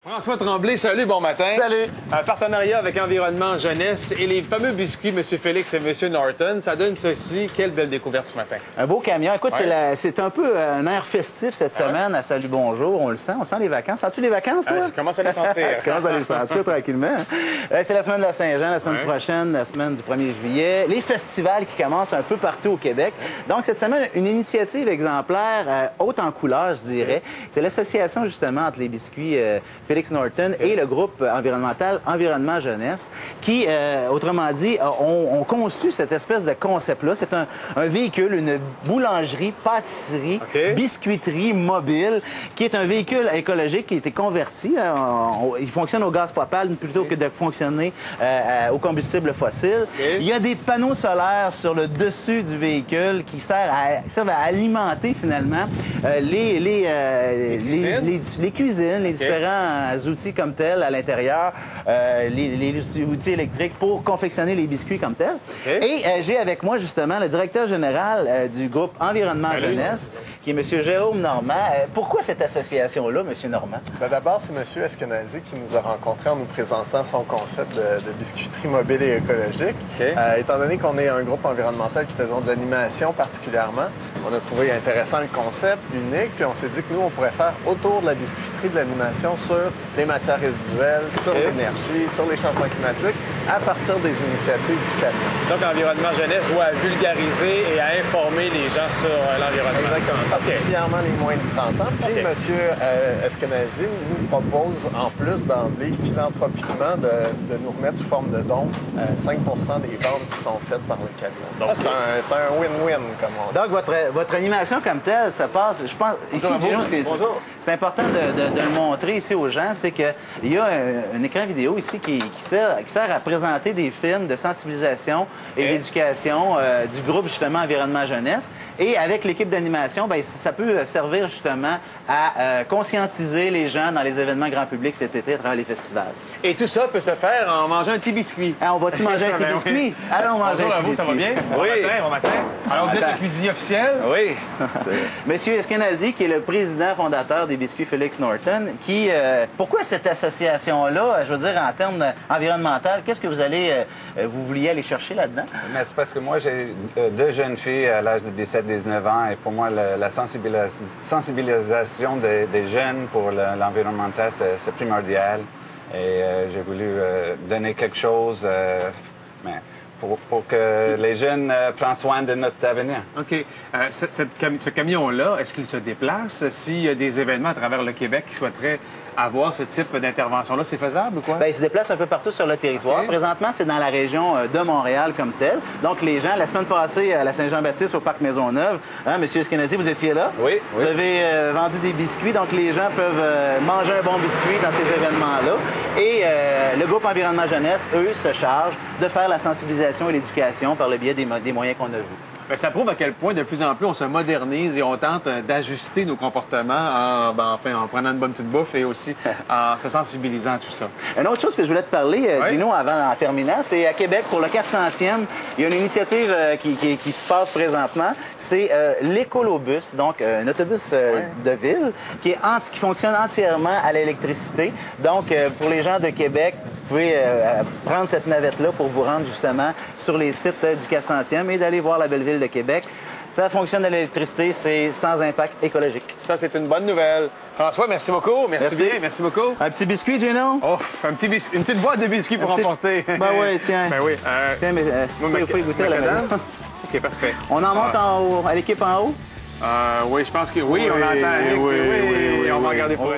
François Tremblay, salut, bon matin. Salut. Un partenariat avec Environnement Jeunesse et les fameux biscuits M. Félix et M. Norton, ça donne ceci. Quelle belle découverte ce matin. Un beau camion. Écoute, Ouais. c'est un peu un air festif cette semaine à Salut Bonjour. On le sent. On sent les vacances. Sens-tu les vacances, toi? Je commence à les sentir. Tu commences à les sentir tranquillement. C'est la semaine de la Saint-Jean, la semaine prochaine, la semaine du 1er juillet. Les festivals qui commencent un peu partout au Québec. Donc, cette semaine, une initiative exemplaire, haute en couleur, je dirais. C'est l'association, justement, entre les biscuits Félix Norton et le groupe environnemental Environnement Jeunesse qui, autrement dit, ont conçu cette espèce de concept-là. C'est un véhicule, une boulangerie, pâtisserie, biscuiterie mobile, qui est un véhicule écologique qui a été converti. Il fonctionne au gaz propane plutôt que de fonctionner au combustible fossile. Il y a des panneaux solaires sur le dessus du véhicule qui servent à alimenter, finalement les cuisines, les différents outils comme tels à l'intérieur, les outils électriques pour confectionner les biscuits comme tels. Et j'ai avec moi justement le directeur général du groupe Environnement Jeunesse, qui est M. Jérôme Normand. Pourquoi cette association-là, M. Normand? D'abord, c'est M. Eskenazi qui nous a rencontrés en nous présentant son concept de biscuiterie mobile et écologique. Étant donné qu'on est un groupe environnemental qui faisons de l'animation particulièrement, on a trouvé intéressant le concept, unique, puis on s'est dit que nous, on pourrait faire autour de la biscuiterie de l'animation sur les matières résiduelles, sur l'énergie, sur les changements climatiques, à partir des initiatives du camion. Donc, Environnement Jeunesse doit vulgariser et à informer les gens sur l'environnement. Exactement. Particulièrement les moins de 30 ans. Puis, M. Eskenazi nous propose, en plus d'emblée, philanthropiquement, de nous remettre sous forme de dons 5 des ventes qui sont faites par le camion. Donc, c'est un win-win, comme on dit. Donc, votre animation comme telle, ça passe, je pense, ici, c'est important de le montrer ici aux gens, c'est qu'il y a un écran vidéo ici qui sert à présenter des films de sensibilisation et d'éducation du groupe, justement, Environnement Jeunesse. Et avec l'équipe d'animation, bien, ça peut servir, justement, à conscientiser les gens dans les événements grand public cet été à travers les festivals. Et tout ça peut se faire en mangeant un petit biscuit. Ah, on va-tu manger un petit biscuit? Allons manger un petit biscuit. Ça va bien? Oui. Bon matin. Alors, vous êtes le cuisinier officiel? Oui. Monsieur Eskenazi, qui est le président fondateur des biscuits Félix Norton, qui... pourquoi cette association-là, je veux dire, en termes environnementaux, qu'est-ce que vous vouliez aller chercher là-dedans? Mais c'est parce que moi, j'ai deux jeunes filles à l'âge de 17-19 ans et pour moi, la sensibilisation des jeunes pour l'environnemental, c'est primordial. Et j'ai voulu donner quelque chose pour que les jeunes prennent soin de notre avenir. OK. Ce camion-là, est-ce qu'il se déplace? S'il y a des événements à travers le Québec qui souhaiteraient avoir ce type d'intervention-là, c'est faisable ou quoi? Bien, il se déplace un peu partout sur le territoire. Présentement, c'est dans la région de Montréal comme telle. Donc, les gens, la semaine passée, à la Saint-Jean-Baptiste, au Parc Maisonneuve, M. Eskenazi, vous étiez là? Oui. Vous avez vendu des biscuits, donc les gens peuvent manger un bon biscuit dans ces événements-là. Et le groupe Environnement Jeunesse, eux, se chargent de faire la sensibilisation et l'éducation par le biais des moyens qu'on a vus. Bien, ça prouve à quel point, de plus en plus, on se modernise et on tente d'ajuster nos comportements en prenant une bonne petite bouffe et aussi en se sensibilisant à tout ça. Une autre chose que je voulais te parler, Gino, en terminant, c'est à Québec, pour le 400e, il y a une initiative qui se passe présentement. C'est l'Écolobus, donc un autobus de ville qui fonctionne entièrement à l'électricité. Donc, pour les gens de Québec, vous pouvez prendre cette navette-là pour vous rendre justement sur les sites du 400e et d'aller voir la belle ville de Québec. Ça fonctionne à l'électricité, c'est sans impact écologique. Ça, c'est une bonne nouvelle. François, merci beaucoup. Merci bien, merci beaucoup. Un petit biscuit, Gino? Oh, une petite boîte de biscuits pour emporter. Ben oui, tiens. Ben oui. Tiens, mais il faut y goûter à la maison. OK, parfait. On en monte en haut, à l'équipe en haut? Oui, je pense que oui, on entend. Oui, on va regarder pour